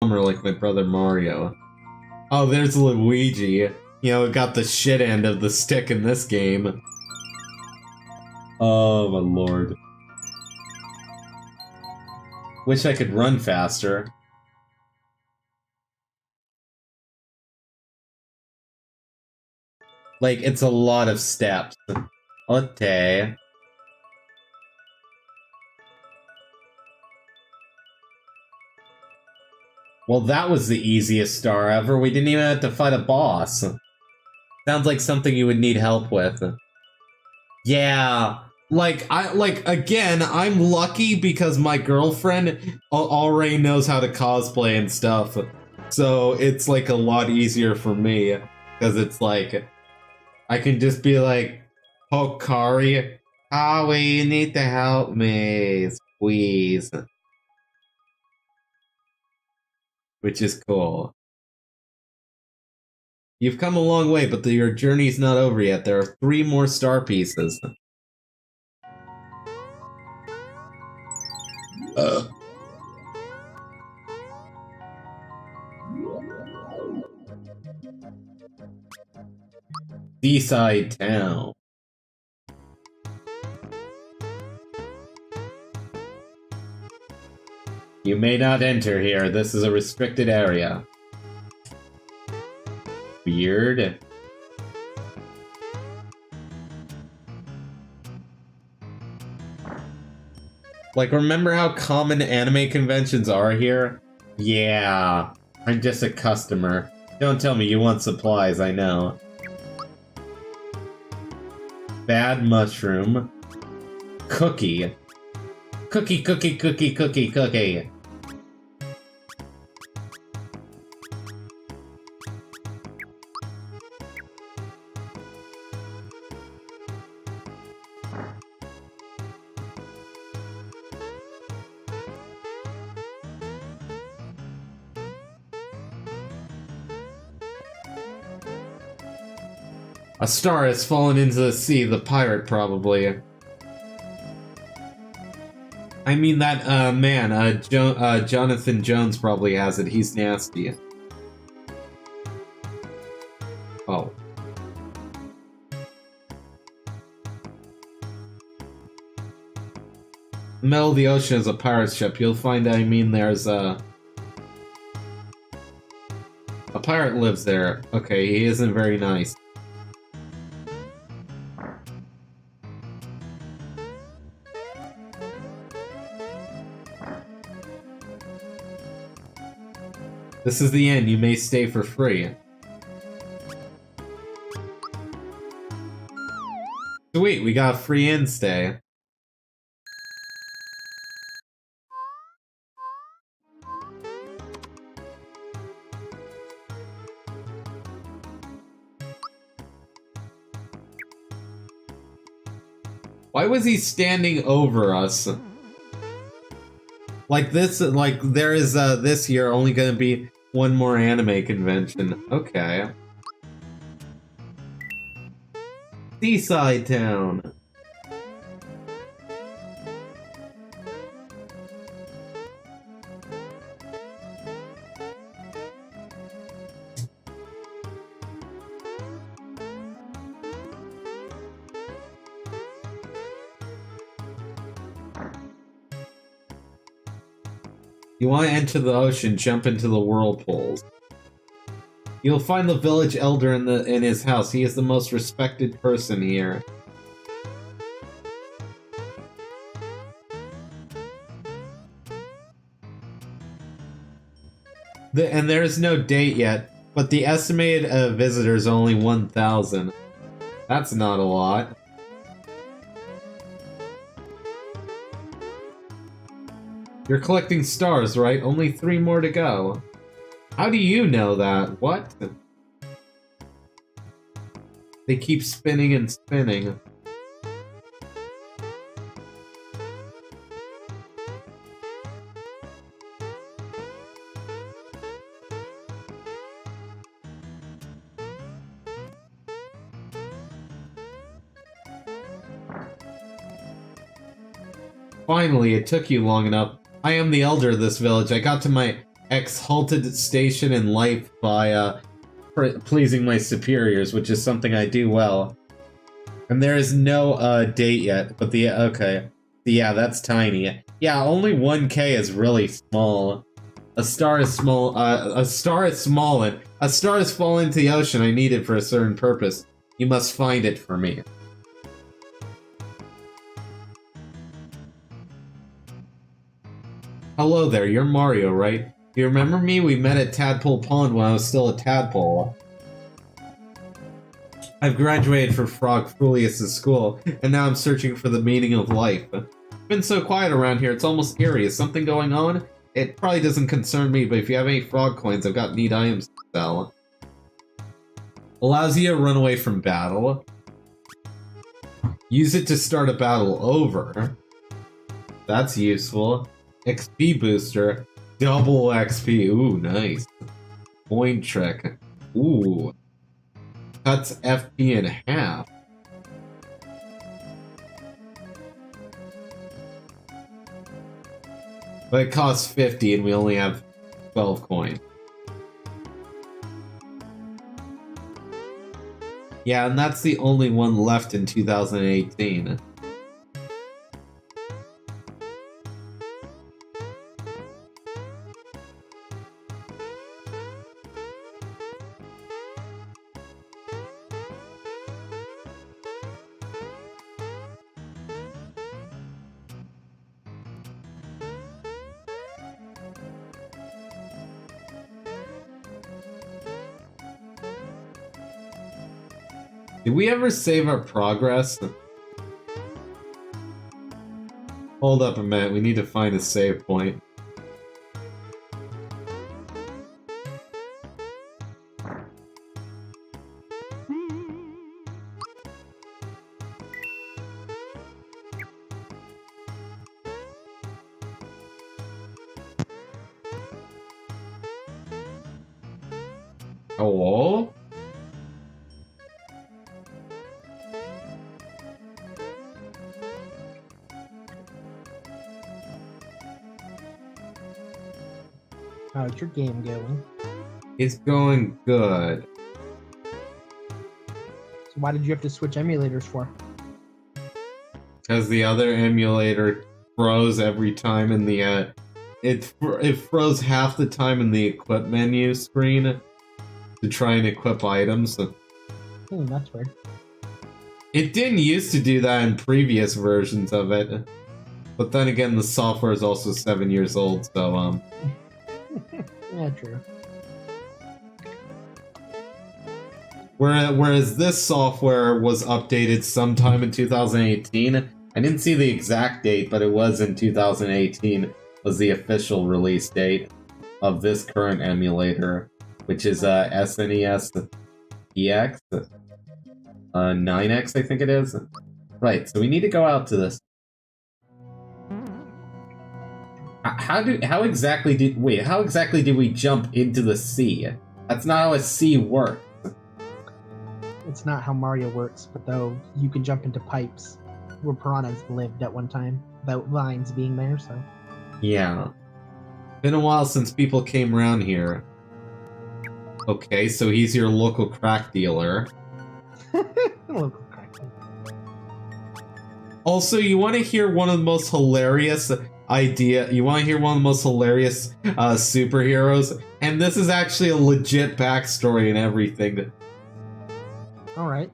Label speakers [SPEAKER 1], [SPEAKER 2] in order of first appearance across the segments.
[SPEAKER 1] like my brother Mario. Oh, there's Luigi. You know, got the shit end of the stick in this game. Oh my lord. Wish I could run faster. Like, it's a lot of steps. Okay. Well, that was the easiest star ever. We didn't even have to fight a boss. Sounds like something you would need help with. Yeah. Again, I'm lucky because my girlfriend already knows how to cosplay and stuff. So it's, like, a lot easier for me. Because it's like, I can just be like, Hokari, Howie, you need to help me, please. Which is cool. You've come a long way, but your journey's not over yet. There are 3 more star pieces. Seaside Town. You may not enter here. This is a restricted area. Weird. Like, remember how common anime conventions are here? Yeah, I'm just a customer. Don't tell me you want supplies, I know. Bad mushroom. Cookie. Cookie, cookie, cookie, cookie, cookie. A star has fallen into the sea, the pirate probably. I mean that, man, Jonathan Jones probably has it, he's nasty. Oh. The middle of the ocean is a pirate ship, you'll find, I mean, there's a pirate lives there. Okay, he isn't very nice. This is the end, you may stay for free. Sweet, we got a free in stay. Why was he standing over us? Like this, like there is this year only gonna be one more anime convention. Okay. Seaside Town. You want to enter the ocean, jump into the whirlpools. You'll find the village elder in his house. He is the most respected person here. And there is no date yet, but the estimated visitor is only 1,000. That's not a lot. You're collecting stars, right? Only 3 more to go. How do you know that? What? They keep spinning and spinning. Finally, it took you long enough. I am the elder of this village. I got to my exalted station in life by pleasing my superiors, which is something I do well. And there is no date yet, but okay. Yeah, that's tiny. Yeah, only 1K is really small. A star is small, a star is small, and a star has fallen into the ocean. I need it for a certain purpose. You must find it for me. Hello there, you're Mario, right? Do you remember me? We met at Tadpole Pond when I was still a tadpole. I've graduated from Frog Frulius' school, and now I'm searching for the meaning of life. It's been so quiet around here, it's almost eerie. Is something going on? It probably doesn't concern me, but if you have any frog coins, I've got neat items to sell. Allows you to run away from battle. Use it to start a battle over. That's useful. XP booster. Double XP. Ooh, nice. Coin trick. Ooh. Cuts FP in half. But it costs 50 and we only have 12 coins. Yeah, and that's the only one left in 2018. Did we ever save our progress? Hold up a minute, we need to find a save point. Hello?
[SPEAKER 2] How's your game going?
[SPEAKER 1] It's going good.
[SPEAKER 2] So why did you have to switch emulators for?
[SPEAKER 1] Because the other emulator froze every time in the it froze half the time in the equip menu screen to try and equip items.
[SPEAKER 2] That's weird.
[SPEAKER 1] It didn't used to do that in previous versions of it. But then again, the software is also 7 years old, so
[SPEAKER 2] Yeah, true.
[SPEAKER 1] Whereas this software was updated sometime in 2018. I didn't see the exact date, but it was in 2018 was the official release date of this current emulator, which is SNES EX 9X, I think it is. Right, so we need to go out to this. How exactly did we jump into the sea? That's not how a sea works.
[SPEAKER 2] It's not how Mario works, but though you can jump into pipes where piranhas lived at one time without vines being there, so.
[SPEAKER 1] Yeah. Been a while since people came around here. Okay, so he's your local crack dealer.
[SPEAKER 2] Local crack dealer.
[SPEAKER 1] Also, you want to hear one of the most hilarious superheroes? And this is actually a legit backstory and everything.
[SPEAKER 2] Alright.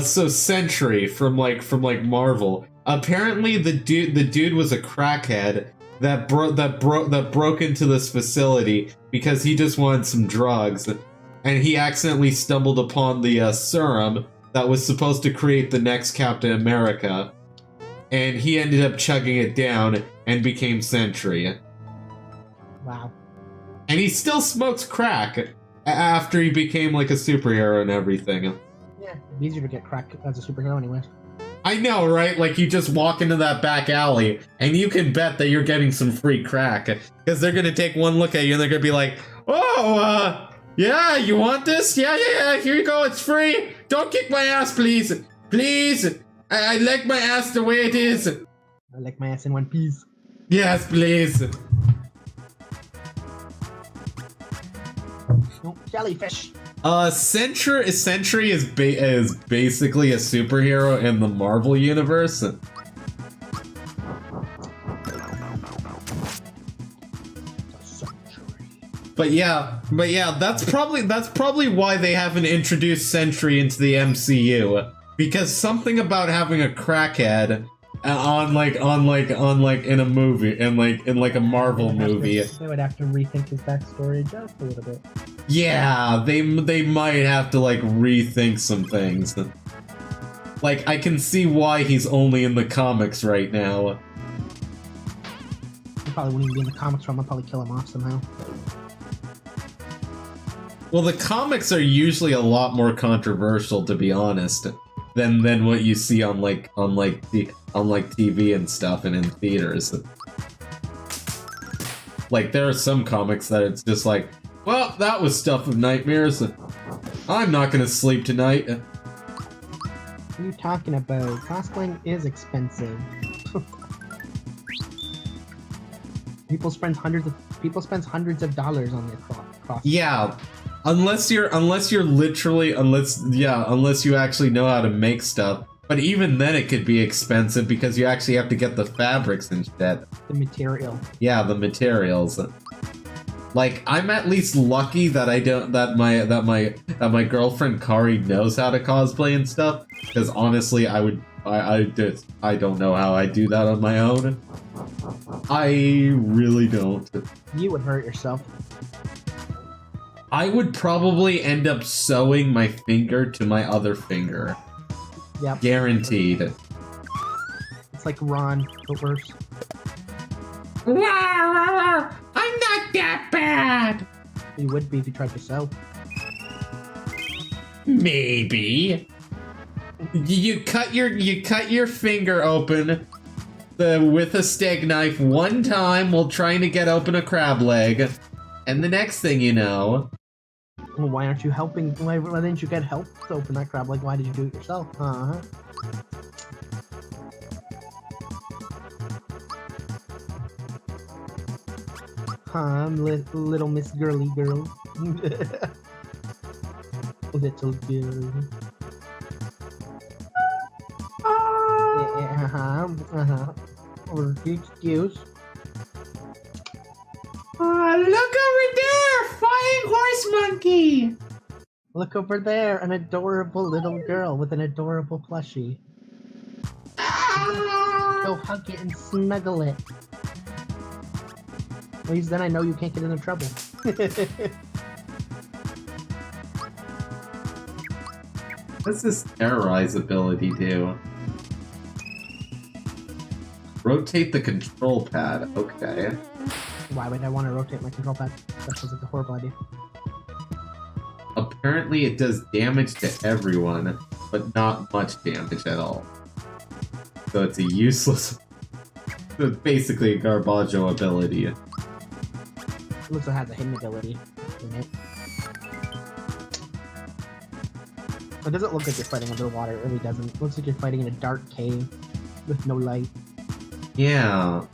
[SPEAKER 1] So Sentry from Marvel. Apparently the dude was a crackhead that broke into this facility because he just wanted some drugs, and he accidentally stumbled upon the serum that was supposed to create the next Captain America, and he ended up chugging it down and became Sentry.
[SPEAKER 2] Wow.
[SPEAKER 1] And he still smokes crack after he became like a superhero and everything.
[SPEAKER 2] Yeah, it's easier to get crack as a superhero anyway.
[SPEAKER 1] I know, right? Like, you just walk into that back alley, and you can bet that you're getting some free crack. Because they're gonna take one look at you, and they're gonna be like, oh, yeah, you want this? Yeah, here you go, it's free! Don't kick my ass, please! Please! I like my ass the way it is!
[SPEAKER 2] I like my ass in one piece.
[SPEAKER 1] Yes, please!
[SPEAKER 2] Oh, jellyfish.
[SPEAKER 1] Sentry is basically a superhero in the Marvel universe. But yeah, that's probably why they haven't introduced Sentry into the MCU, because something about having a crackhead on in a movie, in a Marvel movie.
[SPEAKER 2] They would have to rethink his backstory just a little bit.
[SPEAKER 1] Yeah, they might have to like rethink some things. Like, I can see why he's only in the comics right now.
[SPEAKER 2] He probably wouldn't even be in the comics, so I'm gonna probably kill him off somehow.
[SPEAKER 1] Well, the comics are usually a lot more controversial, to be honest, than what you see on TV and stuff and in theaters. Like, there are some comics that it's just like, well, that was stuff of nightmares. I'm not gonna sleep tonight.
[SPEAKER 2] What are you talking about? Cosplaying is expensive. People spend hundreds of dollars on their costumes.
[SPEAKER 1] Yeah, unless you actually know how to make stuff. But even then, it could be expensive because you actually have to get the fabrics and shit.
[SPEAKER 2] The material.
[SPEAKER 1] Yeah, the materials. Like, I'm at least lucky that my girlfriend Kari knows how to cosplay and stuff. Because honestly, I don't know how I do that on my own. I really don't.
[SPEAKER 2] You would hurt yourself.
[SPEAKER 1] I would probably end up sewing my finger to my other finger.
[SPEAKER 2] Yep.
[SPEAKER 1] Guaranteed.
[SPEAKER 2] It's like Ron, but worse.
[SPEAKER 1] I'm not that bad!
[SPEAKER 2] You would be if you tried to sew.
[SPEAKER 1] Maybe. You cut your finger open with a steak knife one time while trying to get open a crab leg, and the next thing you know...
[SPEAKER 2] Well, why aren't you helping? Why didn't you get help to open that crab leg? Why did you do it yourself? Uh-huh. Little Miss Girly Girl. Little girl. Excuse.
[SPEAKER 1] Look over there! Flying horse monkey!
[SPEAKER 2] Look over there, an adorable little girl with an adorable plushie. Go hug it and snuggle it. At least then I know you can't get into trouble.
[SPEAKER 1] What's this terrorize ability do? Rotate the control pad. Okay.
[SPEAKER 2] Why would I want to rotate my control pad? That sounds like a horrible idea.
[SPEAKER 1] Apparently it does damage to everyone, but not much damage at all. So it's a useless... It's basically a Garbaggio ability.
[SPEAKER 2] It looks like it has a hidden ability in it. It doesn't look like you're fighting under the water, it really doesn't. It looks like you're fighting in a dark cave with no light.
[SPEAKER 1] Yeah.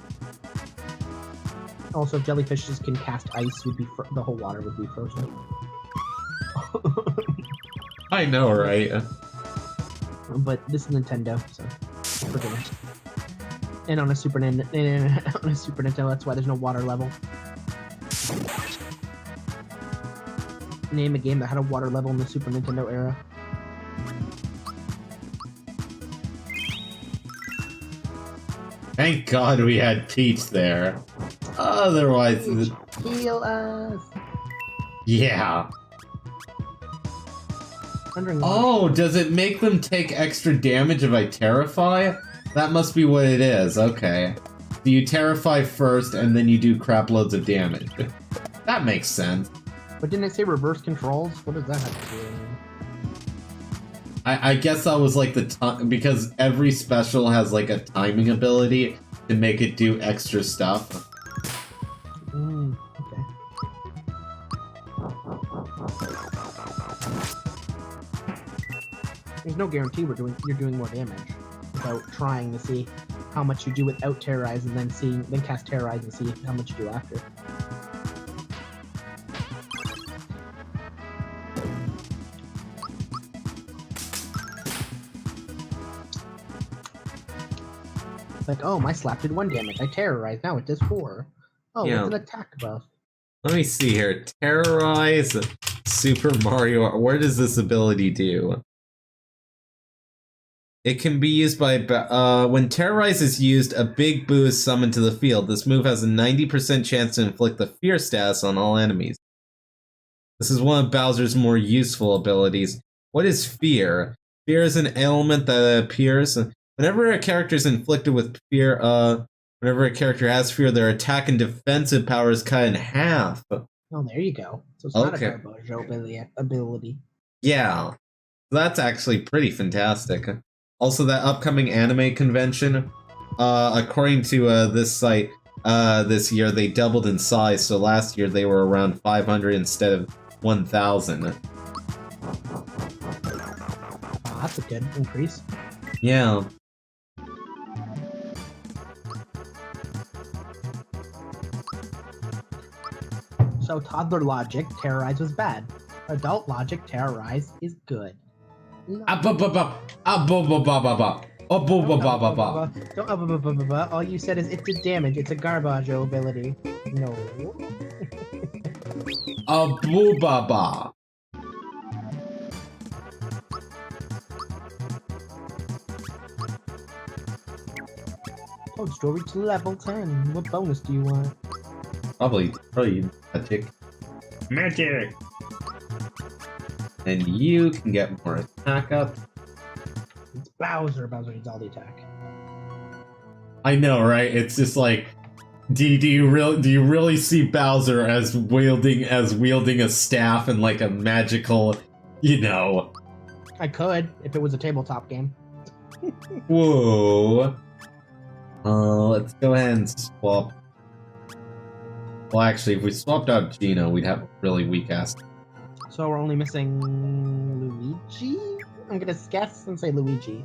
[SPEAKER 2] Also, if jellyfishes can cast ice, the whole water would be frozen.
[SPEAKER 1] I know, right?
[SPEAKER 2] But this is Nintendo, so for beginners. And on a Super Nintendo, that's why there's no water level. Name a game that had a water level in the Super Nintendo era.
[SPEAKER 1] Thank God we had Peach there. Otherwise...
[SPEAKER 2] Peach, heal us!
[SPEAKER 1] Yeah. Oh, does it make them take extra damage if I terrify? That must be what it is, okay. So you terrify first, and then you do crap loads of damage. That makes sense.
[SPEAKER 2] But didn't it say reverse controls? What does that have to do?
[SPEAKER 1] I guess that was like because every special has like a timing ability to make it do extra stuff.
[SPEAKER 2] Okay. There's no guarantee you're doing more damage without trying to see how much you do without terrorize and then cast terrorize and see how much you do after. Like, oh, my slap did 1 damage. I terrorized. Now it does 4. Oh,
[SPEAKER 1] Yeah.
[SPEAKER 2] what's an attack buff?
[SPEAKER 1] Let me see here. Terrorize Super Mario. What does this ability do? It can be used by... when Terrorize is used, a big boo is summoned to the field. This move has a 90% chance to inflict the Fear status on all enemies. This is one of Bowser's more useful abilities. What is Fear? Fear is an ailment that appears... Whenever a character is inflicted with fear, whenever a character has fear, their attack and defensive power is cut in half.
[SPEAKER 2] Oh, there you go. So it's not a Garbojo ability.
[SPEAKER 1] Yeah. That's actually pretty fantastic. Also, that upcoming anime convention, according to this site, this year they doubled in size, so last year they were around 500 instead of 1,000.
[SPEAKER 2] Oh, that's a good increase.
[SPEAKER 1] Yeah.
[SPEAKER 2] So toddler logic, terrorize was bad. Adult logic, terrorize is good. No.
[SPEAKER 1] Don't
[SPEAKER 2] All you said is it did damage. It's a Garbojo ability. No.
[SPEAKER 1] Abubaba.
[SPEAKER 2] Oh, still reach level 10. What bonus do you want?
[SPEAKER 1] Probably magic. Magic! And you can get more attack up.
[SPEAKER 2] It's Bowser. Bowser needs all the attack.
[SPEAKER 1] I know, right? It's just like, do you really see Bowser as wielding a staff and like a magical, you know?
[SPEAKER 2] I could if it was a tabletop game.
[SPEAKER 1] Whoa. Let's go ahead and swap. Well, actually, if we swapped out Gino, we'd have a really weak ass.
[SPEAKER 2] So we're only missing Luigi? I'm gonna guess and say Luigi.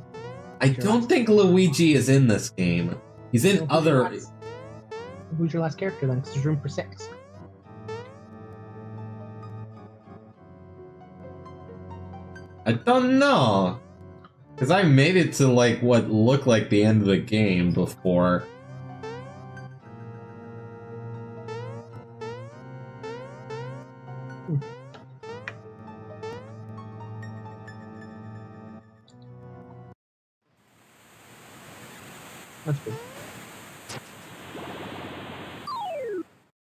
[SPEAKER 1] I don't think Luigi is in this game. He's in other...
[SPEAKER 2] Who's your last character then? Because there's room for 6.
[SPEAKER 1] I don't know. Because I made it to, like, what looked like the end of the game before.
[SPEAKER 2] That's good.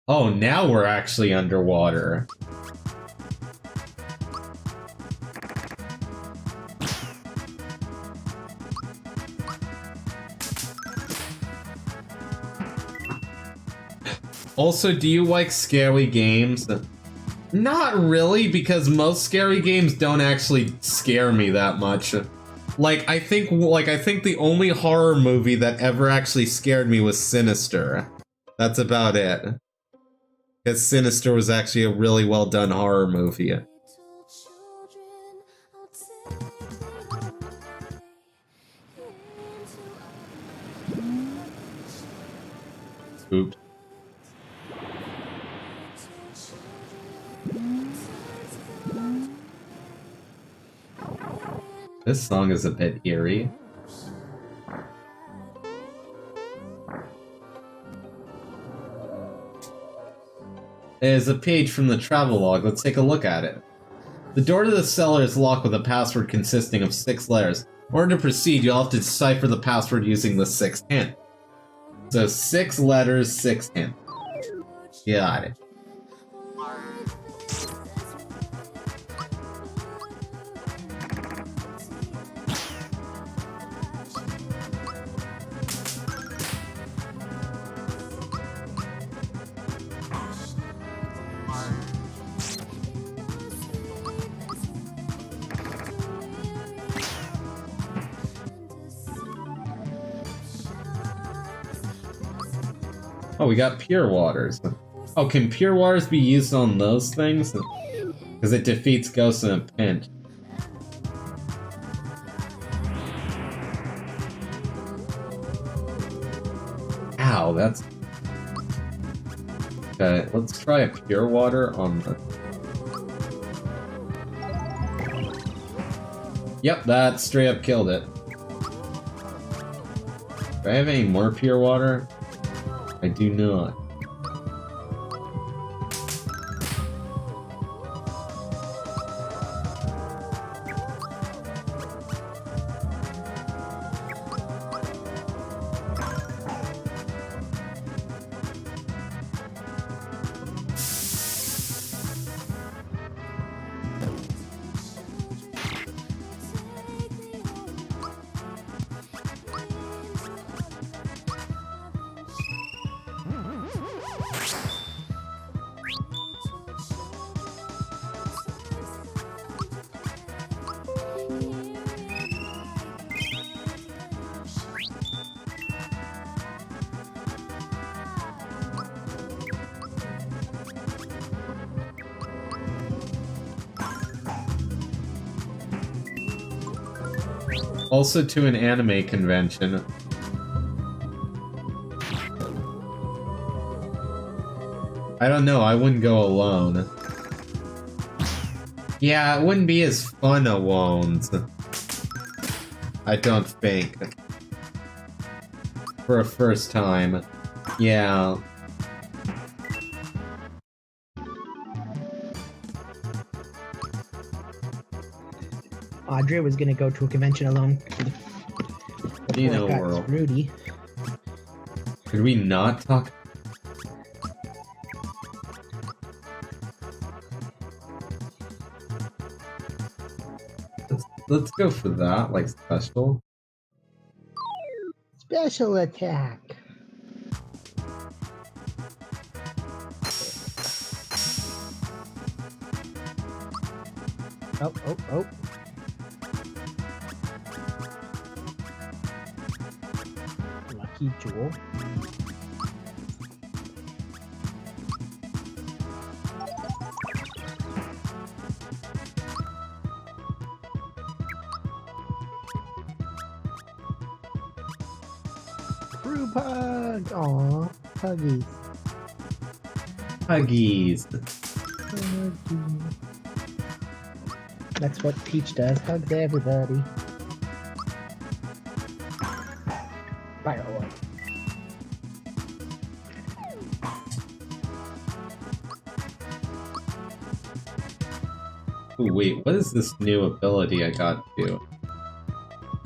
[SPEAKER 1] Oh, now we're actually underwater. Also, do you like scary games? Not really, because most scary games don't actually scare me that much. I think the only horror movie that ever actually scared me was Sinister. That's about it. Because Sinister was actually a really well done horror movie. Oops. This song is a bit eerie. There's a page from the travelogue. Let's take a look at it. The door to the cellar is locked with a password consisting of 6 letters. In order to proceed, you'll have to decipher the password using the 6th hint. So 6 letters, 6 hints. Got it. Oh, we got pure waters. Oh, can pure waters be used on those things? Because it defeats ghosts in a pinch. Ow, that's... Okay, let's try a pure water on the... Yep, that straight up killed it. Do I have any more pure water? I do not. Also to an anime convention. I don't know, I wouldn't go alone. Yeah, it wouldn't be as fun alone. I don't think. For a first time. Yeah.
[SPEAKER 2] Audrey was gonna go to a convention alone.
[SPEAKER 1] Dino World.
[SPEAKER 2] Rudy.
[SPEAKER 1] Could we not talk? Let's go for that, like special.
[SPEAKER 2] Special attack. Oh, oh, oh. Lucky Jewel. Crew pug! Aww, puggies.
[SPEAKER 1] Huggies.
[SPEAKER 2] That's what Peach does, hugs everybody. Fire away.
[SPEAKER 1] Ooh, wait, what is this new ability I got to?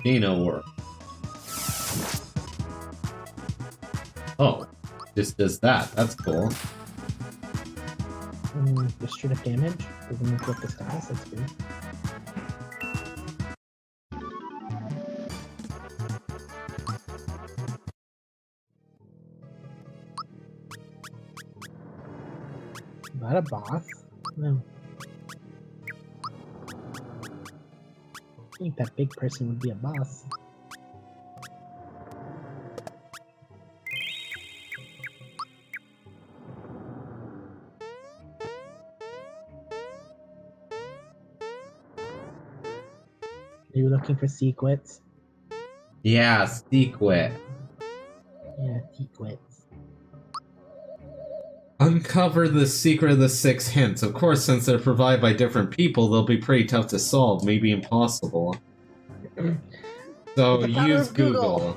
[SPEAKER 1] Dino World. Oh, just does that. That's cool.
[SPEAKER 2] The straight up damage doesn't look like the status, that's good. Is that a boss? No. I think that big person would be a boss. Are you looking for secrets?
[SPEAKER 1] Yeah, secret.
[SPEAKER 2] Yeah, secrets.
[SPEAKER 1] Uncover the secret of the 6 hints. Of course, since they're provided by different people, they'll be pretty tough to solve, maybe impossible. So use Google.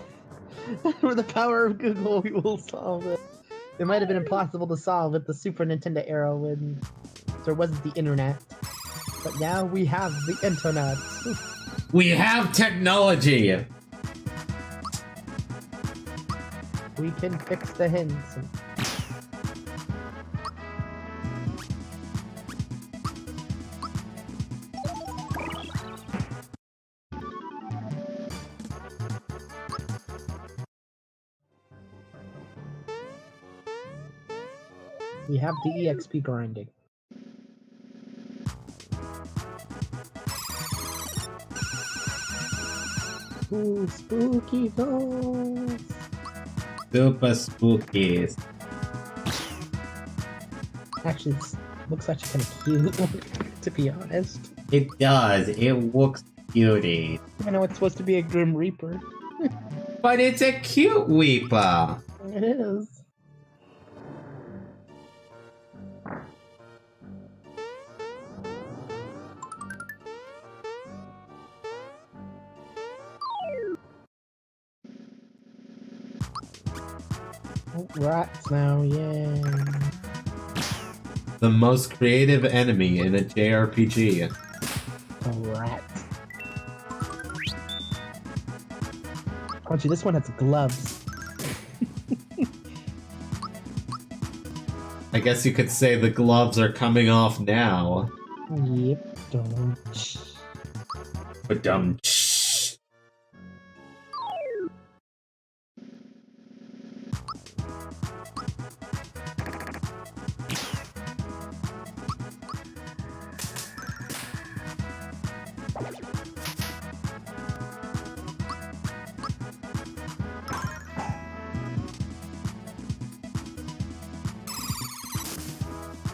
[SPEAKER 2] With the power of Google, we will solve it. It might have been impossible to solve with the Super Nintendo era when there wasn't the internet. But now we have the internet.
[SPEAKER 1] We have technology!
[SPEAKER 2] We can fix the hints. We have the EXP grinding. Ooh, spooky ghosts!
[SPEAKER 1] Super spookies.
[SPEAKER 2] Actually, it looks actually kind of cute, to be honest.
[SPEAKER 1] It does. It looks cutie.
[SPEAKER 2] I know it's supposed to be a Grim Reaper.
[SPEAKER 1] But it's a cute Weeper.
[SPEAKER 2] It is. Rats now, yeah.
[SPEAKER 1] The most creative enemy in a JRPG.
[SPEAKER 2] Oh, rats. Oh, gee, this one has gloves.
[SPEAKER 1] I guess you could say the gloves are coming off now.
[SPEAKER 2] Yep.
[SPEAKER 1] But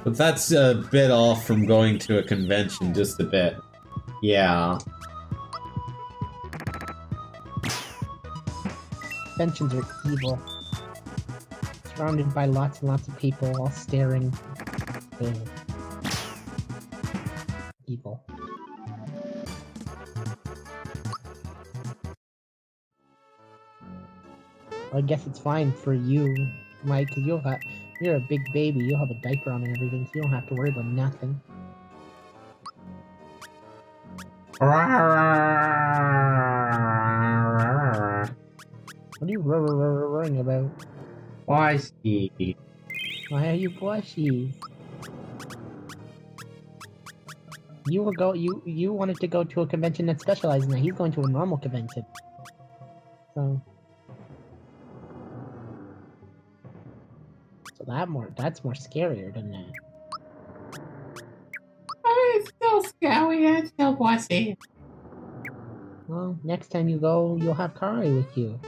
[SPEAKER 1] But that's a bit off from going to a convention, just a bit. Yeah.
[SPEAKER 2] Conventions are evil. Surrounded by lots and lots of people all staring. Ugh. Evil. I guess it's fine for you, Mike, because you're a big baby. You'll have a diaper on and everything, so you don't have to worry about nothing. What are you worrying about?
[SPEAKER 1] Washy.
[SPEAKER 2] Why are you blushy? You wanted to go to a convention that specializes in that. He's going to a normal convention. So that's more scarier than that.
[SPEAKER 1] It's still scary and still wussy.
[SPEAKER 2] Well, next time you go, you'll have Kari with you.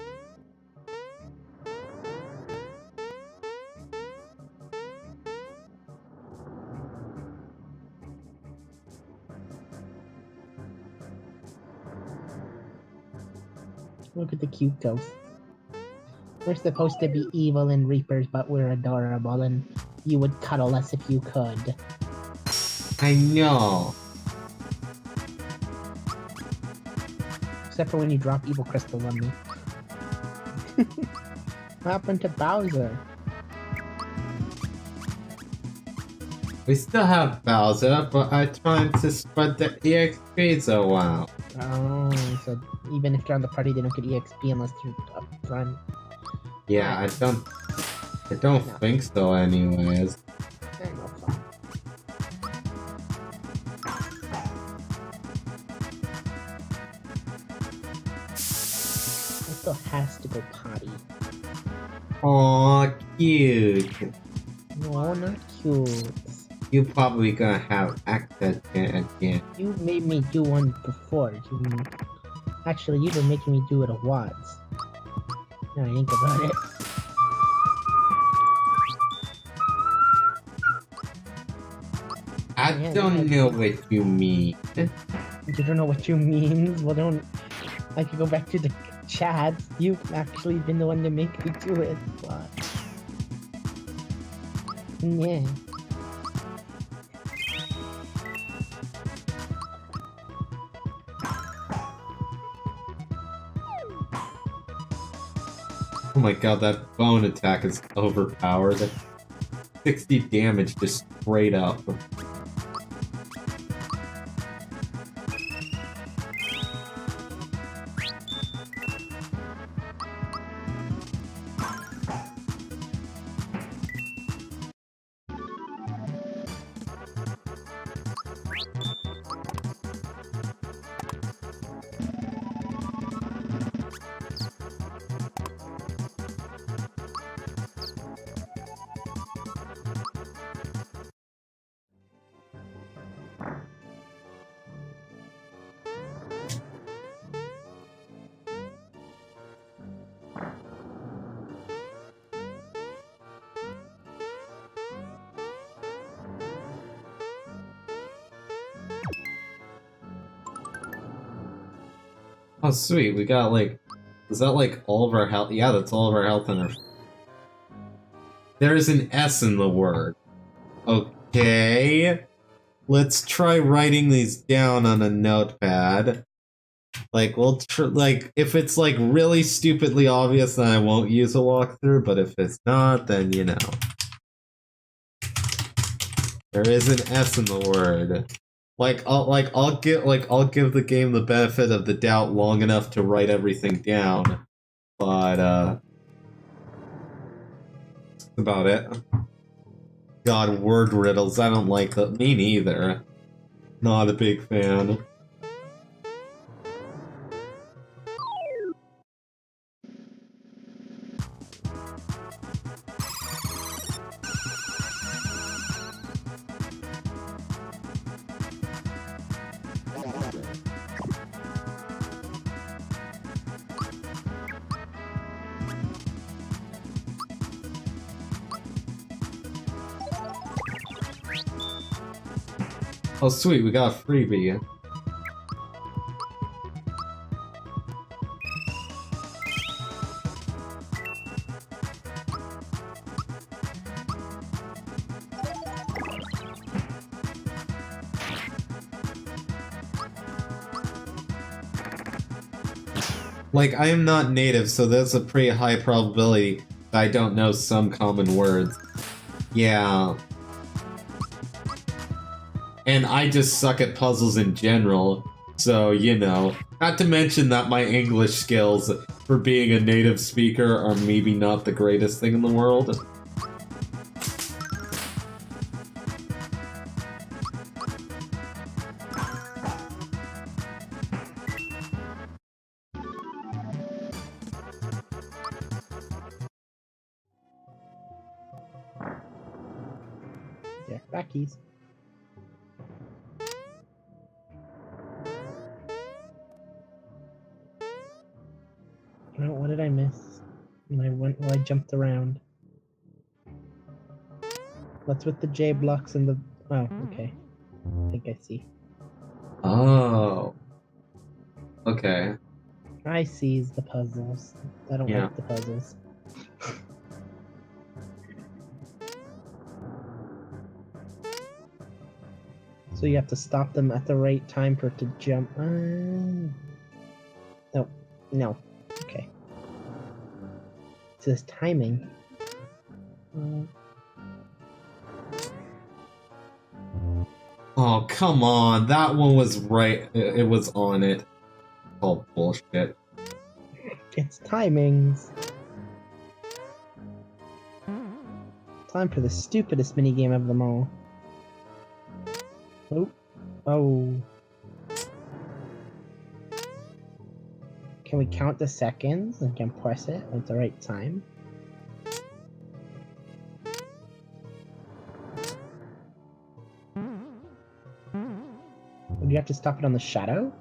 [SPEAKER 2] Look at the cute ghost. We're supposed to be evil and reapers, but we're adorable, and you would cuddle us if you could.
[SPEAKER 1] I know.
[SPEAKER 2] Except for when you drop evil crystals on me. What happened to Bowser?
[SPEAKER 1] We still have Bowser, but I tried to spread the EXP so well.
[SPEAKER 2] Oh, so even if you're on the party, they don't get EXP unless you're up front.
[SPEAKER 1] Yeah, I don't think so anyways.
[SPEAKER 2] No fun. I still has to go potty.
[SPEAKER 1] Aw, cute.
[SPEAKER 2] No, not cute.
[SPEAKER 1] You probably gonna have access to it again.
[SPEAKER 2] You made me do one before. Actually, you've been making me do it once. Now I think about it.
[SPEAKER 1] I don't know what you mean.
[SPEAKER 2] You don't know what you mean? Well, don't. I could go back to the chats. You've actually been the one to make me do it. But... yeah.
[SPEAKER 1] Oh my god, that bone attack is overpowered. 60 damage just straight up. Oh sweet, we got like... is that like all of our health? Yeah, that's all of our health in our... There's an S in the word. Okay. Let's try writing these down on a notepad. Like, well, like, if it's, like, really stupidly obvious, then I won't use a walkthrough, but if it's not, then, you know. There is an S in the word. I'll give the game the benefit of the doubt long enough to write everything down, but, that's about it. God, word riddles, I don't like that. Me neither. Not a big fan. Oh sweet, we got a freebie. Like, I am not native, so there's a pretty high probability that I don't know some common words. Yeah. And I just suck at puzzles in general, so, you know. Not to mention that my English skills for being a native speaker are maybe not the greatest thing in the world.
[SPEAKER 2] Yeah, back keys. Oh, what did I miss? When I jumped around. What's with the J blocks and the... Oh, okay. I think I see.
[SPEAKER 1] Oh. Okay.
[SPEAKER 2] I seize the puzzles. I don't like the puzzles. So you have to stop them at the right time for it to jump. No. No. Okay. It says timing.
[SPEAKER 1] Oh, come on. That one was right. It was on it. Oh, bullshit.
[SPEAKER 2] It's timings. Time for the stupidest minigame of them all. Oh. Oh. Can we count the seconds and can press it at the right time? Would you have to stop it on the shadow?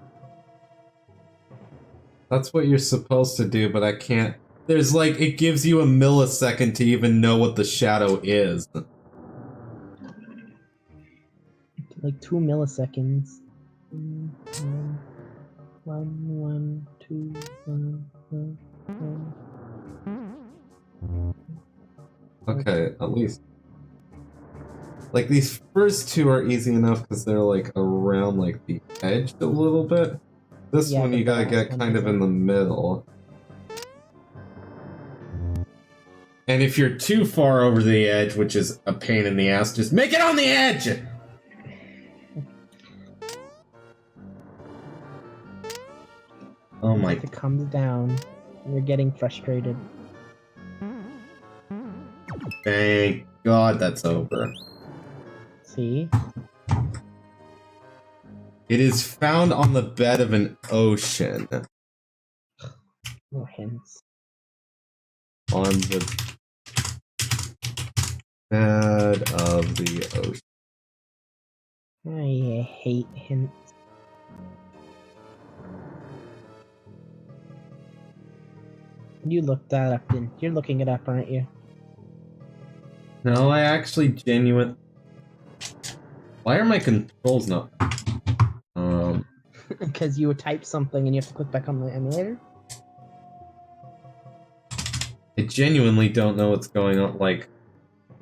[SPEAKER 1] That's what you're supposed to do, but I can't. There's like, it gives you a millisecond to even know what the shadow is.
[SPEAKER 2] Like 2 milliseconds. 1, 2, 1.
[SPEAKER 1] Okay, at least. Like, these first two are easy enough because they're, like, around, like, the edge a little bit. This one you gotta get kind of in the middle. And if you're too far over the edge, which is a pain in the ass, just make it on the edge! Oh my...
[SPEAKER 2] If it comes down, you're getting frustrated.
[SPEAKER 1] Thank God that's over.
[SPEAKER 2] See?
[SPEAKER 1] It is found on the bed of an ocean.
[SPEAKER 2] More hints.
[SPEAKER 1] On the bed of the ocean.
[SPEAKER 2] I hate hints. You looked that up, then. You're looking it up, aren't you?
[SPEAKER 1] No, I actually genuine. Why are my controls not?
[SPEAKER 2] Because you would type something and you have to click back on the emulator?
[SPEAKER 1] I genuinely don't know what's going on. Like,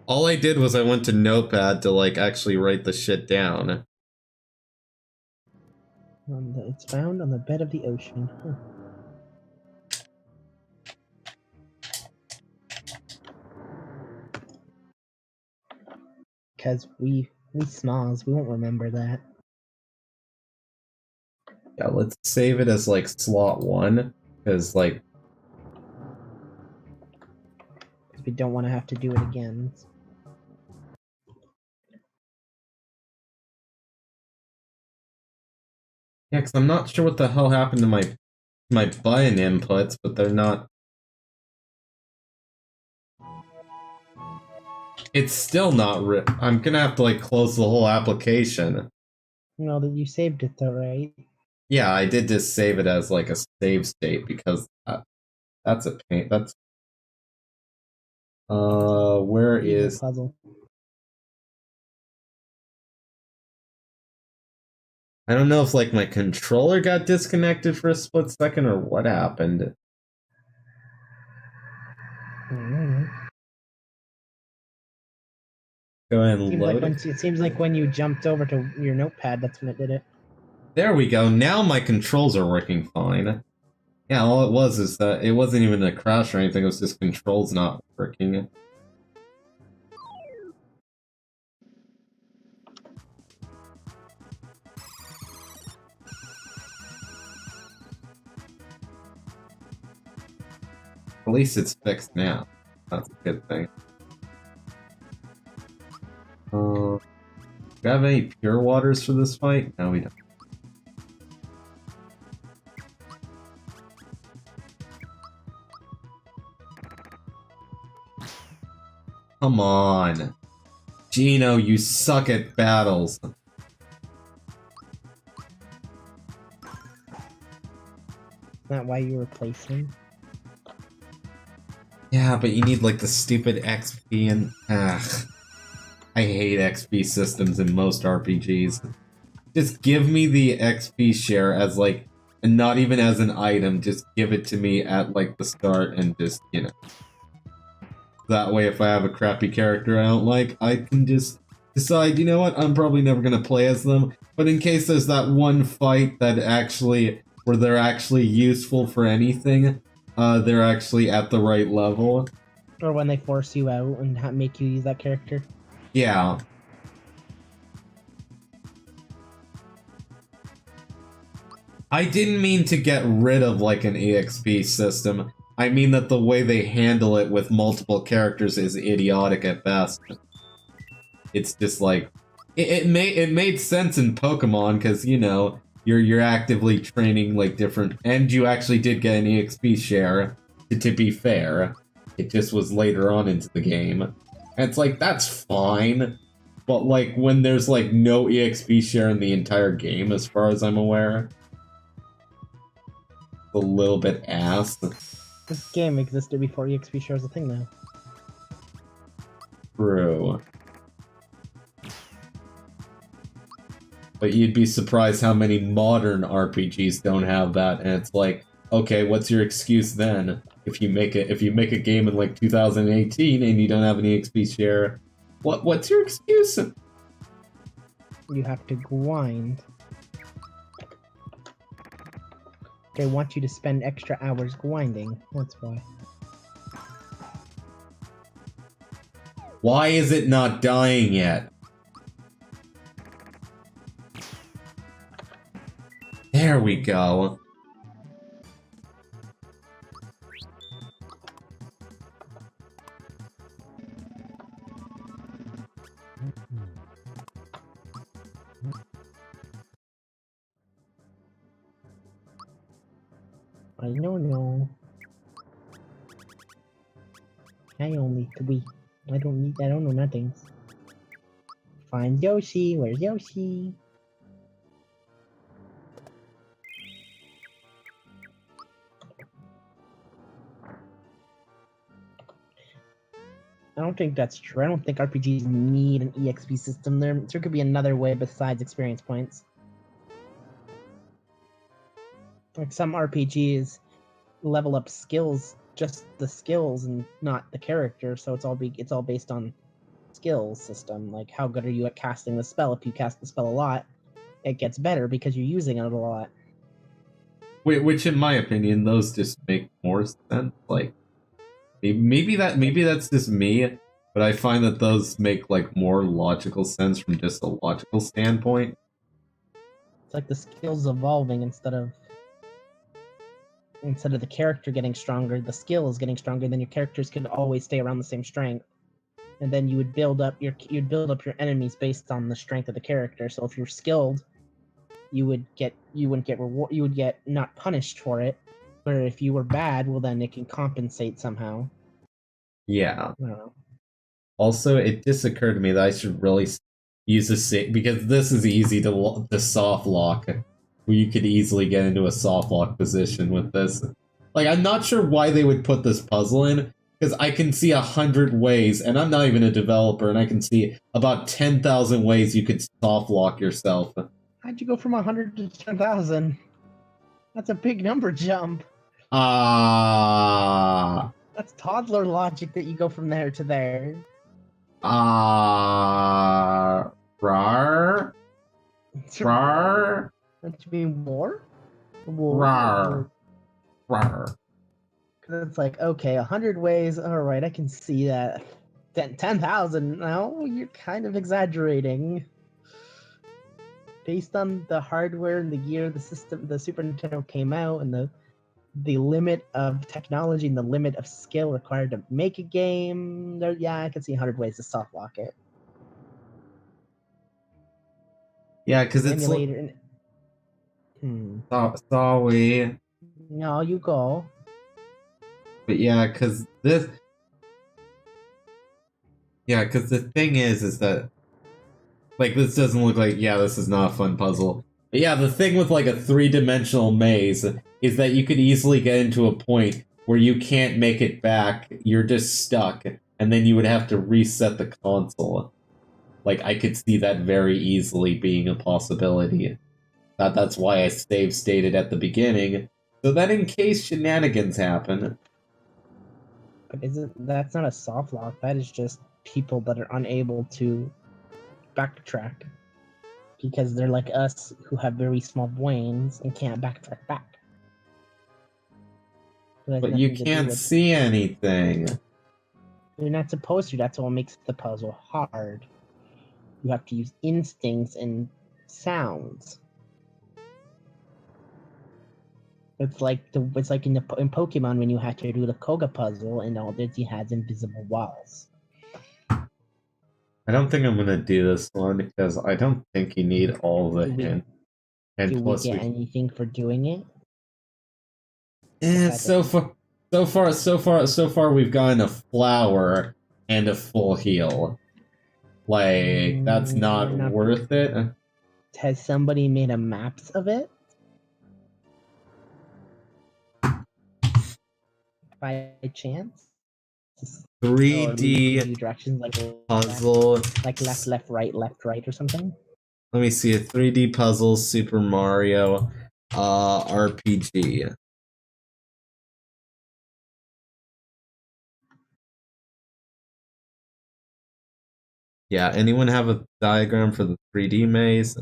[SPEAKER 1] all I did was I went to Notepad to, like, actually write the shit down.
[SPEAKER 2] It's found on the bed of the ocean. Huh. Because we smalls, we won't remember that.
[SPEAKER 1] Yeah, let's save it as like slot 1, because like
[SPEAKER 2] Because we don't want to have to do it again.
[SPEAKER 1] yeah, because I'm not sure what the hell happened to my button inputs, but they're not. It's still not. I'm gonna have to like close the whole application.
[SPEAKER 2] No, that you saved it though, right?
[SPEAKER 1] Yeah, I did just save it as like a save state because that's a pain. That's where is?
[SPEAKER 2] Puzzle?
[SPEAKER 1] I don't know if like my controller got disconnected for a split second or what happened. Go ahead and load it.
[SPEAKER 2] It seems like when you jumped over to your notepad, that's when it did it.
[SPEAKER 1] There we go. Now my controls are working fine. Yeah, all it was is that it wasn't even a crash or anything. It was just controls not working. At least it's fixed now. That's a good thing. Do we have any pure waters for this fight? No, we don't. Come on. Gino, you suck at battles.
[SPEAKER 2] Is that why you replaced him?
[SPEAKER 1] Yeah, but you need like the stupid XP and I hate XP systems in most RPGs. Just give me the XP share as like, and not even as an item, just give it to me at like the start and just, you know. That way if I have a crappy character I don't like, I can just decide, you know what, I'm probably never gonna play as them, but in case there's that one fight that actually, where they're actually useful for anything, they're actually at the right level.
[SPEAKER 2] Or when they force you out and make you use that character?
[SPEAKER 1] Yeah. I didn't mean to get rid of like an EXP system. I mean that the way they handle it with multiple characters is idiotic at best. It's just like it made sense in Pokemon because you know you're actively training like different, and you actually did get an EXP share. To be fair, it just was later on into the game, and it's like that's fine. But like when there's like no EXP share in the entire game, as far as I'm aware, a little bit ass.
[SPEAKER 2] This game existed before EXP share was a thing, though.
[SPEAKER 1] True. But you'd be surprised how many modern RPGs don't have that, and it's like, okay, what's your excuse then? If you make a game in like 2018 and you don't have an EXP share, what's your excuse?
[SPEAKER 2] You have to grind. They want you to spend extra hours grinding. That's why.
[SPEAKER 1] Why is it not dying yet? There we go.
[SPEAKER 2] I don't know. I only 3. I don't know nothing. Find Yoshi. Where's Yoshi? I don't think that's true. I don't think RPGs need an EXP system. There could be another way besides experience points. Like some RPGs level up skills, just the skills and not the character, so it's all based on skills system. Like how good are you at casting the spell? If you cast the spell a lot, it gets better because you're using it a lot.
[SPEAKER 1] Which, in my opinion, those just make more sense. Like, maybe that's just me, but I find that those make like more logical sense from just a logical standpoint.
[SPEAKER 2] It's like the skills evolving instead of the character getting stronger, the skill is getting stronger. Then your characters can always stay around the same strength, and then you would build up your enemies based on the strength of the character. So if you're skilled, you wouldn't get you would get not punished for it. Where if you were bad, well then it can compensate somehow.
[SPEAKER 1] Yeah.
[SPEAKER 2] I don't know.
[SPEAKER 1] Also, it just occurred to me that I should really use a because this is easy to soft lock. Where you could easily get into a soft lock position with this. Like, I'm not sure why they would put this puzzle in, because I can see 100 ways, and I'm not even a developer, and I can see about 10,000 ways you could soft lock yourself.
[SPEAKER 2] How'd you go from 100 to 10,000? That's a big number jump. That's toddler logic that you go from there to there.
[SPEAKER 1] Rar? Rar?
[SPEAKER 2] Don't you mean more?
[SPEAKER 1] Rar. Rar.
[SPEAKER 2] Because it's like, okay, 100 ways, alright, I can see that. 10,000, no, you're kind of exaggerating. Based on the hardware and the year the Super Nintendo came out, and the limit of technology and the limit of skill required to make a game, yeah, I can see 100 ways to soft lock it.
[SPEAKER 1] Yeah, because it's
[SPEAKER 2] Emulator.
[SPEAKER 1] Sorry.
[SPEAKER 2] No, you go.
[SPEAKER 1] But yeah, because this. Yeah, because the thing is that. Like, this doesn't look like. Yeah, this is not a fun puzzle. But yeah, the thing with like a 3-dimensional maze is that you could easily get into a point where you can't make it back. You're just stuck. And then you would have to reset the console. Like, I could see that very easily being a possibility. That's why I stated at the beginning, so that in case shenanigans happen.
[SPEAKER 2] But that's not a soft lock, that is just people that are unable to backtrack. Because they're like us, who have very small brains and can't backtrack back.
[SPEAKER 1] But you can't see anything.
[SPEAKER 2] You're not supposed to, that's what makes the puzzle hard. You have to use instincts and sounds. It's like in Pokemon when you have to do the Koga puzzle and all that he has invisible walls.
[SPEAKER 1] I don't think I'm gonna do this one because I don't think you need all the hint. And
[SPEAKER 2] do
[SPEAKER 1] plus
[SPEAKER 2] we get anything for doing it?
[SPEAKER 1] So far we've gotten a flower and a full heal. Like, that's not worth it.
[SPEAKER 2] Has somebody made a maps of it? By chance?
[SPEAKER 1] 3D
[SPEAKER 2] directions like
[SPEAKER 1] puzzle.
[SPEAKER 2] Like left, right or something?
[SPEAKER 1] Let me see, a 3D puzzle Super Mario RPG. Yeah, anyone have a diagram for the 3D maze?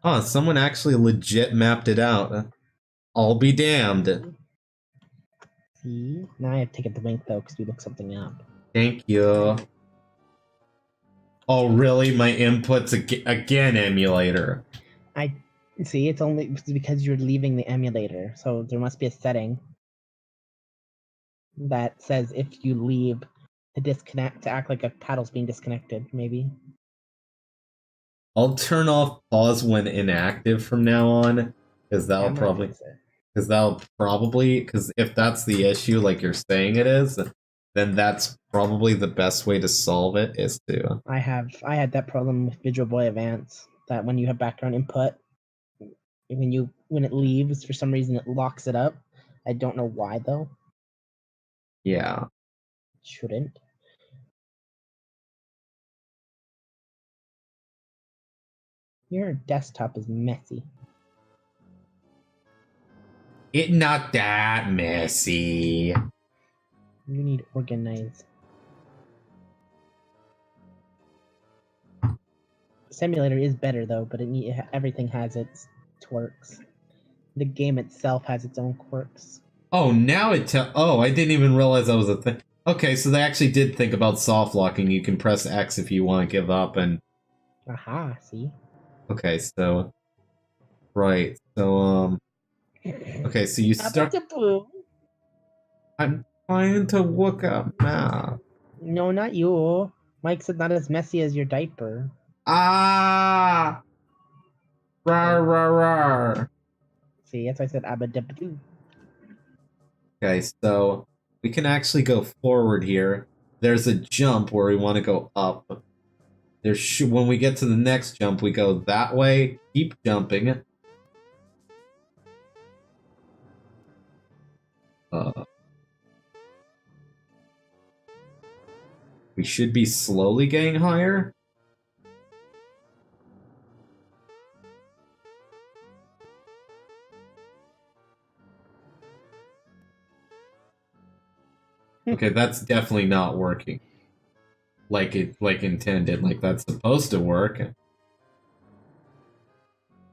[SPEAKER 1] Oh, someone actually legit mapped it out. I'll be damned.
[SPEAKER 2] See? Now I have to take a blink though, because we looked something up.
[SPEAKER 1] Thank you. Oh, really? My inputs again, emulator.
[SPEAKER 2] I see, it's because you're leaving the emulator, so there must be a setting that says if you leave to act like a paddle's being disconnected, maybe.
[SPEAKER 1] I'll turn off pause when inactive from now on, because that'll probably because if that's the issue, like you're saying it is, then that's probably the best way to solve it is to.
[SPEAKER 2] I had that problem with Visual Boy Advance, that when you have background input, when it leaves, for some reason it locks it up. I don't know why though.
[SPEAKER 1] Yeah.
[SPEAKER 2] It shouldn't. Your desktop is messy.
[SPEAKER 1] It's not that messy.
[SPEAKER 2] You need organize. Simulator is better though, but everything has its quirks. The game itself has its own quirks.
[SPEAKER 1] Oh, now oh, I didn't even realize that was a thing. Okay, so they actually did think about soft locking. You can press X if you want to give up, and...
[SPEAKER 2] Aha, see?
[SPEAKER 1] Okay, so... Right, so, okay, so you start... I'm trying to look up map.
[SPEAKER 2] No, not you. Mike said not as messy as your diaper.
[SPEAKER 1] Ah! Rar, rar, rar.
[SPEAKER 2] See, that's why I said abadabadoo.
[SPEAKER 1] Okay, so we can actually go forward here. There's a jump where we want to go up. When we get to the next jump, we go that way, keep jumping. We should be slowly getting higher. Okay, that's definitely not working. Like intended, like that's supposed to work.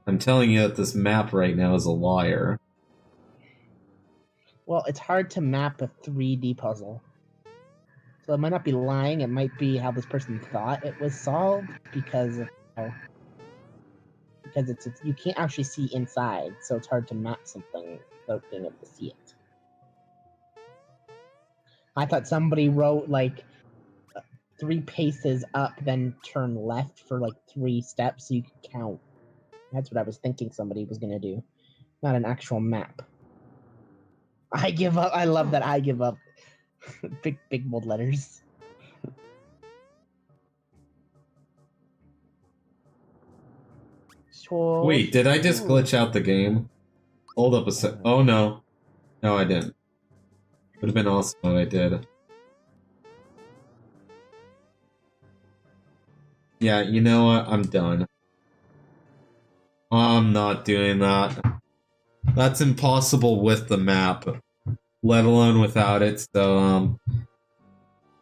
[SPEAKER 1] I'm telling you that this map right now is a liar.
[SPEAKER 2] Well, it's hard to map a 3D puzzle. So it might not be lying, it might be how this person thought it was solved because of it's you can't actually see inside, so it's hard to map something without being able to see it. I thought somebody wrote like 3 paces up, then turn left for like 3 steps so you could count. That's what I was thinking somebody was gonna do, not an actual map. I give up. I love that. I give up. big bold letters.
[SPEAKER 1] Wait, did I just glitch out the game? Hold up a sec. Oh no. No, I didn't. Would have been awesome if I did. Yeah, you know what? I'm done. I'm not doing that. That's impossible with the map, let alone without it, so,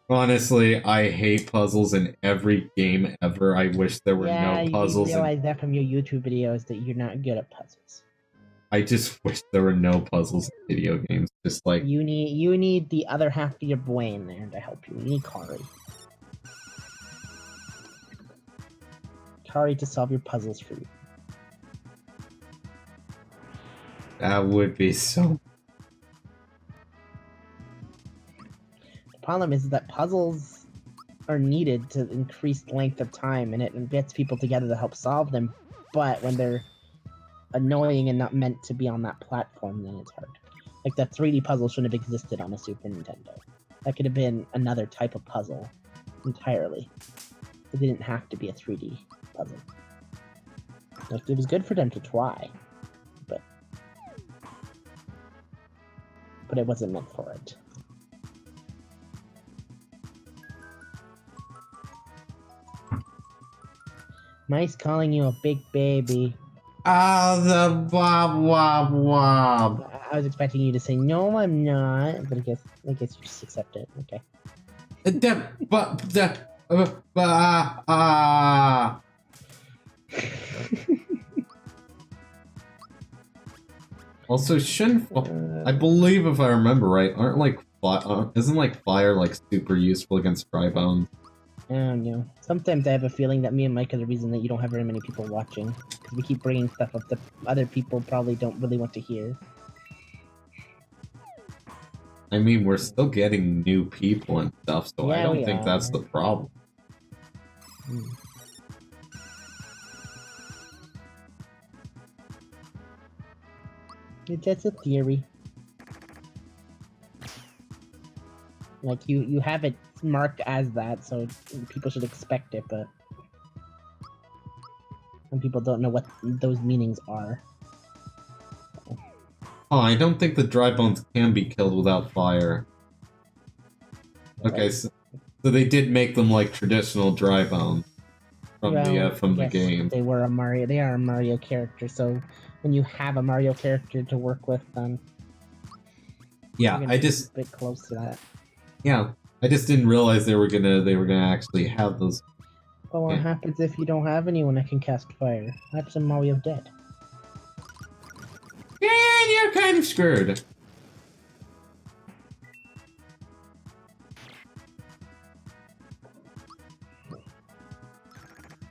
[SPEAKER 1] honestly, I hate puzzles in every game ever. I wish there were no puzzles.
[SPEAKER 2] You realize that from your YouTube videos that you're not good at puzzles.
[SPEAKER 1] I just wish there were no puzzles in video games. Just like...
[SPEAKER 2] You need the other half of your brain there to help you. You need Kari. Kari to solve your puzzles for you.
[SPEAKER 1] That would be so...
[SPEAKER 2] The problem is that puzzles are needed to increase length of time, and it gets people together to help solve them, but when they're annoying and not meant to be on that platform, then it's hard. Like, that 3D puzzle shouldn't have existed on a Super Nintendo. That could have been another type of puzzle entirely. It didn't have to be a 3D puzzle. Like, it was good for them to try, but it wasn't meant for it. Mice calling you a big baby.
[SPEAKER 1] Ah, the wob wob wob.
[SPEAKER 2] I was expecting you to say no, I'm not, but I guess you just accept it. Okay.
[SPEAKER 1] Also, shouldn't I believe if I remember right, aren't like isn't like fire like super useful against dry bones?
[SPEAKER 2] I don't know. Sometimes I have a feeling that me and Mike are the reason that you don't have very many people watching, because we keep bringing stuff up that other people probably don't really want to hear.
[SPEAKER 1] I mean, we're still getting new people and stuff, so yeah, I don't think that's the problem.
[SPEAKER 2] It's just a theory. Like, you have it marked as that, so people should expect it, but some people don't know what those meanings are.
[SPEAKER 1] Oh, I don't think the dry bones can be killed without fire. Okay, so they did make them like traditional dry bones from the game.
[SPEAKER 2] They are a Mario character, so when you have a Mario character to work with, then
[SPEAKER 1] yeah, I just
[SPEAKER 2] a bit close to that.
[SPEAKER 1] Yeah, I just didn't realize they were gonna actually have those
[SPEAKER 2] But what
[SPEAKER 1] Yeah.
[SPEAKER 2] happens if you don't have anyone that can cast fire? What happens when Mario dead?
[SPEAKER 1] Yeah, you're kind of screwed.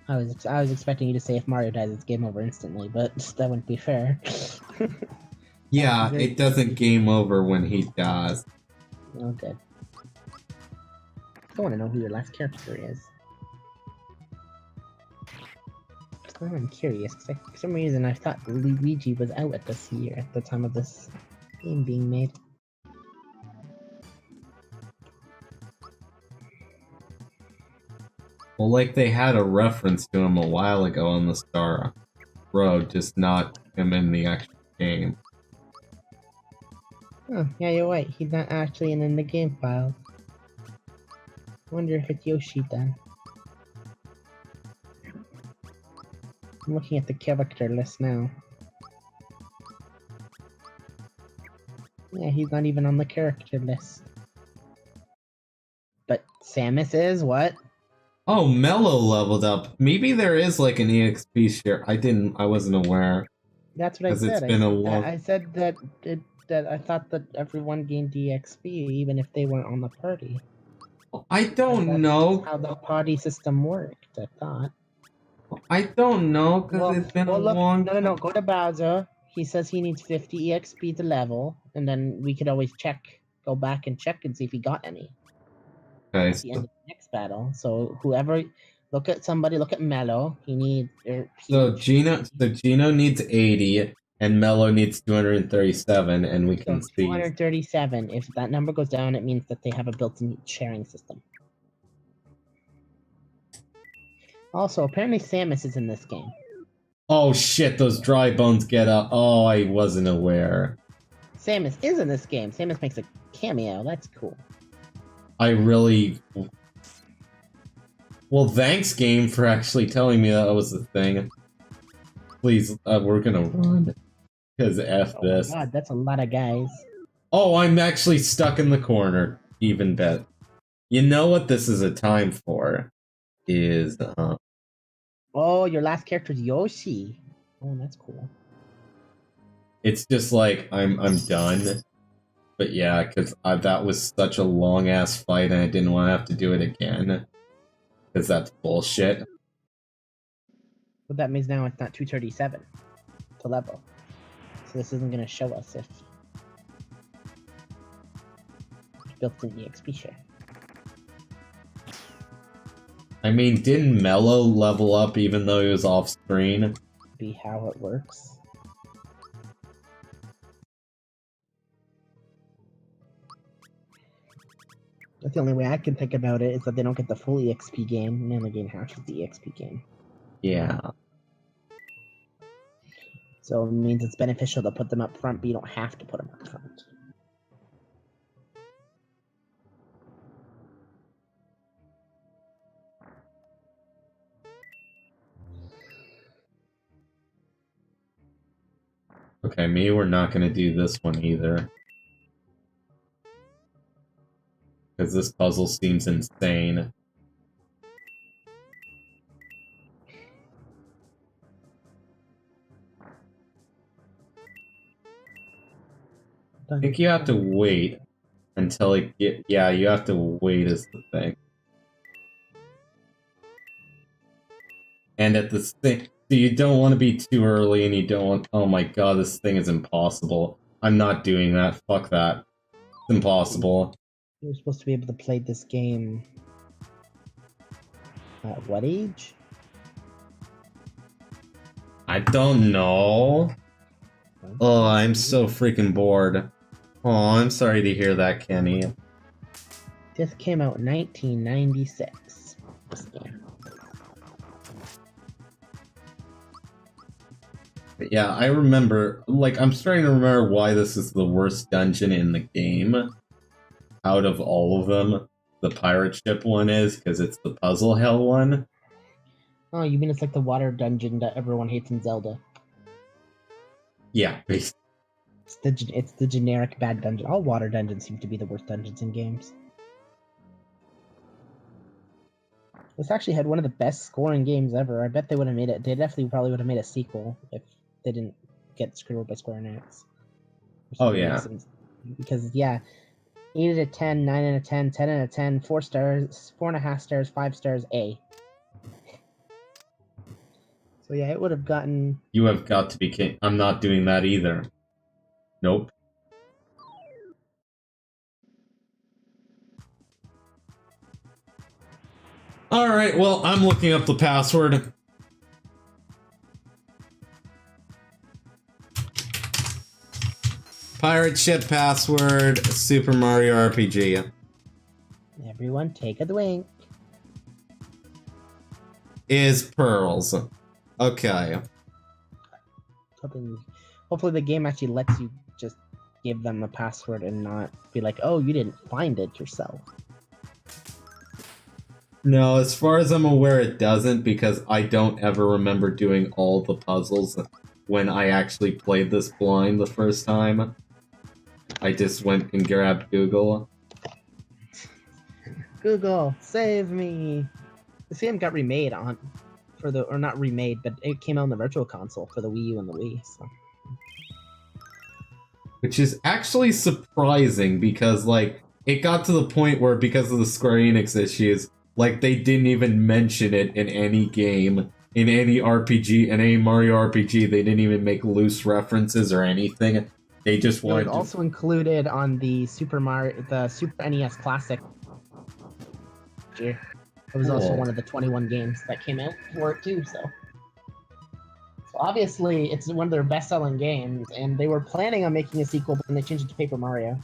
[SPEAKER 2] I was expecting you to say if Mario dies, it's game over instantly, but that wouldn't be fair.
[SPEAKER 1] Yeah, it doesn't game over when he dies.
[SPEAKER 2] Oh, good. I want to know who your last character is. Now I'm curious, because for some reason I thought Luigi was out at this year, at the time of this game being made.
[SPEAKER 1] Well, like they had a reference to him a while ago on the Star Road, just not him in the actual game.
[SPEAKER 2] Oh, yeah, you're right. He's not actually in the game file. Wonder if it's Yoshi then. I'm looking at the character list now. Yeah, he's not even on the character list. But Samus is? What?
[SPEAKER 1] Oh, Mello leveled up. Maybe there is like an EXP share. I wasn't aware.
[SPEAKER 2] That's what I
[SPEAKER 1] 'Cause it's
[SPEAKER 2] said.
[SPEAKER 1] been a long-
[SPEAKER 2] I said that that I thought that everyone gained DXP even if they weren't on the party.
[SPEAKER 1] I don't
[SPEAKER 2] That's
[SPEAKER 1] know.
[SPEAKER 2] how the party system worked, I thought.
[SPEAKER 1] I don't know, because it's been a
[SPEAKER 2] look,
[SPEAKER 1] long...
[SPEAKER 2] no, go to Bowser. He says he needs 50 EXP to level, and then we could always go back and check and see if he got any
[SPEAKER 1] Okay,
[SPEAKER 2] at the end of the next battle. So whoever, look at Mello. He needs...
[SPEAKER 1] so Gino needs 80, and Mello needs 237, and we can see...
[SPEAKER 2] 237. If that number goes down, it means that they have a built-in sharing system. Also, apparently Samus is in this game.
[SPEAKER 1] Oh shit, those dry bones get up. Oh, I wasn't aware.
[SPEAKER 2] Samus is in this game. Samus makes a cameo. That's cool.
[SPEAKER 1] I really... Well, thanks, game, for actually telling me that was the thing. Please, we're gonna run. Because F this.
[SPEAKER 2] Oh my god, that's a lot of guys.
[SPEAKER 1] Oh, I'm actually stuck in the corner. Even bet. You know what this is a time for? Is,
[SPEAKER 2] Oh, your last character is Yoshi. Oh, that's cool.
[SPEAKER 1] It's just like, I'm done. But yeah, because that was such a long-ass fight and I didn't want to have to do it again. Because that's bullshit.
[SPEAKER 2] But that means now it's not 237 to level. So this isn't going to show us if it's built-in EXP share.
[SPEAKER 1] I mean, didn't Mello level up even though he was off-screen?
[SPEAKER 2] Be how it works. That's the only way I can think about it, is that they don't get the full EXP game, and then they gain half of the EXP game.
[SPEAKER 1] Yeah.
[SPEAKER 2] So it means it's beneficial to put them up front, but you don't have to put them up front.
[SPEAKER 1] Okay, maybe we're not gonna do this one either. Because this puzzle seems insane. I think you have to wait until it get... Yeah, you have to wait is the thing. And at the thing... So you don't want to be too early and you don't want... Oh my god, this thing is impossible. I'm not doing that. Fuck that. It's impossible.
[SPEAKER 2] You're supposed to be able to play this game at what age?
[SPEAKER 1] I don't know. Oh, I'm so freaking bored. Oh, I'm sorry to hear that, Kenny.
[SPEAKER 2] This came out in 1996. This game.
[SPEAKER 1] But yeah, I remember, like, I'm starting to remember why this is the worst dungeon in the game. Out of all of them. The pirate ship one is, because it's the puzzle hell one.
[SPEAKER 2] Oh, you mean it's like the water dungeon that everyone hates in Zelda?
[SPEAKER 1] Yeah, basically.
[SPEAKER 2] It's the generic bad dungeon. All water dungeons seem to be the worst dungeons in games. This actually had one of the best scoring games ever. I bet they would have made it. They definitely probably would have made a sequel if they didn't get screwed over by Square Enix.
[SPEAKER 1] Oh, yeah.
[SPEAKER 2] Because, yeah, 8 out of 10, 9 out of 10, 10 out of 10, 4 stars, 4.5 stars, 5 stars, A. So, yeah, it would have gotten...
[SPEAKER 1] You have got to be kidding. I'm not doing that either. Nope. Alright, well, I'm looking up the password. Pirate ship password, Super Mario RPG.
[SPEAKER 2] Everyone take a drink.
[SPEAKER 1] Is pearls. Okay.
[SPEAKER 2] Hopefully the game actually lets you just give them the password and not be like, oh, you didn't find it yourself.
[SPEAKER 1] No, as far as I'm aware, it doesn't, because I don't ever remember doing all the puzzles when I actually played this blind the first time. I just went and grabbed Google.
[SPEAKER 2] Google, save me! This game got remade or not remade, but it came out on the Virtual Console for the Wii U and the Wii, so...
[SPEAKER 1] Which is actually surprising, because, like, it got to the point where, because of the Square Enix issues, like, they didn't even mention it in any game, in any RPG, in any Mario RPG. They didn't even make loose references or anything. They just wanted
[SPEAKER 2] It was also included on the Super NES Classic. It was also one of the 21 games that came out for it too, so obviously it's one of their best-selling games, and they were planning on making a sequel, but then they changed it to Paper Mario.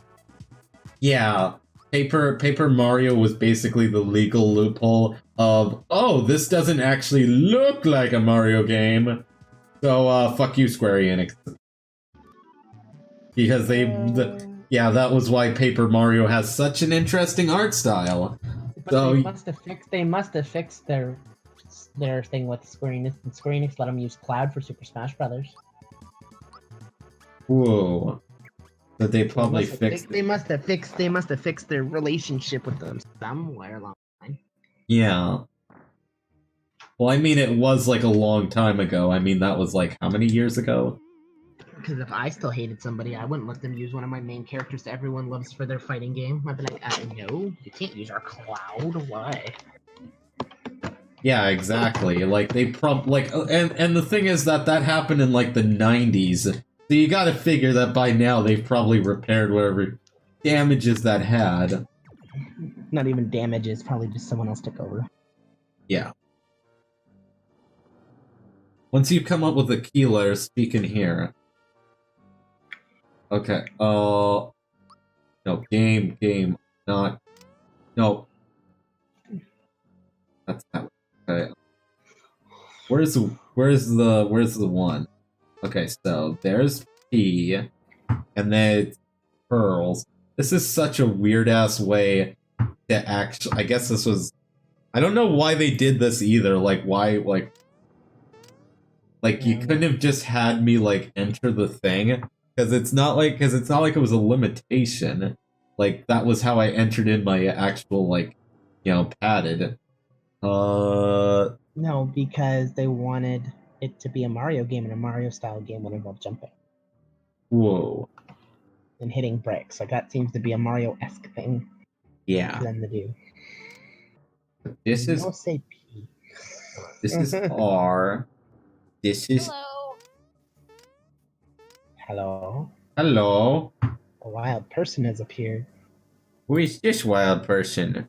[SPEAKER 1] Yeah. Paper Mario was basically the legal loophole of, oh, this doesn't actually look like a Mario game, so fuck you, Square Enix. Because yeah, that was why Paper Mario has such an interesting art style.
[SPEAKER 2] But
[SPEAKER 1] so
[SPEAKER 2] they must have fixed their thing with Square Enix, and Square Enix let them use Cloud for Super Smash Brothers.
[SPEAKER 1] Whoa. But they probably fixed.
[SPEAKER 2] They must have fixed their relationship with them somewhere along the line.
[SPEAKER 1] Yeah. Well, I mean, it was like a long time ago. I mean, that was like how many years ago?
[SPEAKER 2] Because if I still hated somebody, I wouldn't let them use one of my main characters that everyone loves for their fighting game. I'd be like, no, you can't use our Cloud. Why?
[SPEAKER 1] Yeah, exactly. Like they and the thing is that happened in like the 90s. So you gotta figure that by now they've probably repaired whatever damages that had.
[SPEAKER 2] Not even damages, probably just someone else took over.
[SPEAKER 1] Yeah. Once you come up with a key letter, speak in here. Okay, no, game, not, no. That's not, okay. Where's the one? Okay, so there's P, and then it's pearls. This is such a weird-ass way to actually, I guess this was, I don't know why they did this either, like, why, like you couldn't have just had me, like, enter the thing. Because it's not like it was a limitation. Like, that was how I entered in my actual, like, you know, padded.
[SPEAKER 2] No, because they wanted it to be a Mario game, and a Mario-style game would involve jumping.
[SPEAKER 1] Whoa.
[SPEAKER 2] And hitting bricks. Like, that seems to be a Mario-esque thing.
[SPEAKER 1] Yeah.
[SPEAKER 2] For them to do.
[SPEAKER 1] This is...
[SPEAKER 2] Don't say P.
[SPEAKER 1] This is R. This is...
[SPEAKER 2] Hello?
[SPEAKER 1] Hello?
[SPEAKER 2] A wild person has appeared.
[SPEAKER 1] Who is this wild person?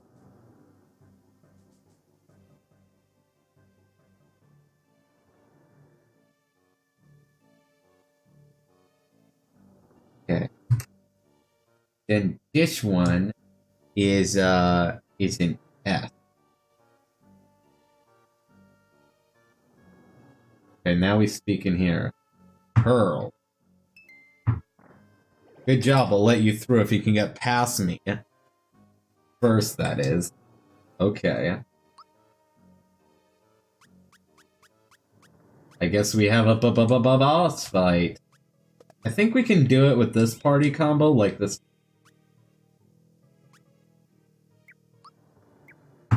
[SPEAKER 1] Okay. Then this one is an F. Okay, now we speak in here. Pearl. Good job, I'll let you through if you can get past me. First, that is. Okay. I guess we have a boss fight. I think we can do it with this party combo, like this.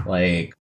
[SPEAKER 1] Like,